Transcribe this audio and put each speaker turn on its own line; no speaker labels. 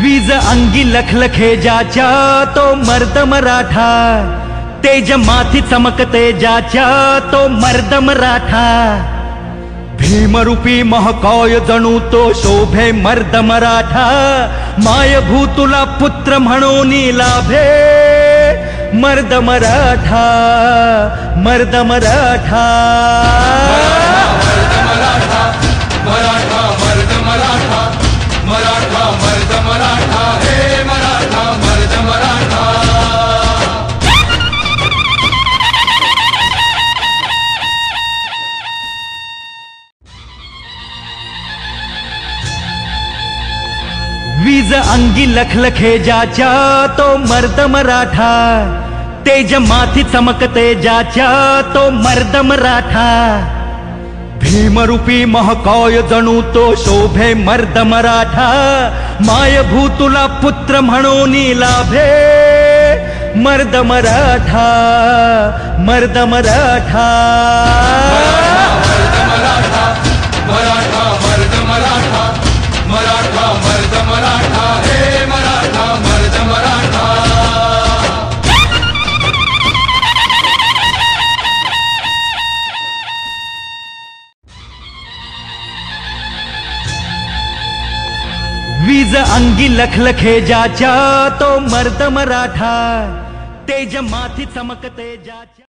वीज अंगी लखलखे ज्याच्या तो मर्द मराठा, तेज माथी चमकते ज्याच्या तो मर्द मराठा। भीमरूपी महाकाय जणू तो शोभे मर्द मराठा, मायभू तुला पुत्र म्हणून लाभे मर्द मराठा, मर्द मराठा।
मर्द मराठा, मराठा मर्द मराठा, मराठा मर्द मराठा, हे मराठा मर्द मराठा।
वीज अंगी लखलखे ज्याच्या तो मर्द मराठा, तेज माथी चमकते ज्याच्या तो मर्द मराठा। भीमरूपी महाकाय जणू तो शोभे मर्द मराठा, मायभू तुला पुत्र म्हणून लाभे मर्द मराठा, मर्द मराठा।
मर्द मराठा, मराठा मर्द मराठा, मराठा मर्द मराठा, हे मराठा मर्द मराठा।
वीज अंगी लखलखे ज्याच्या तो मर्द मराठा, तेज माथी चमकते ज्याच्या।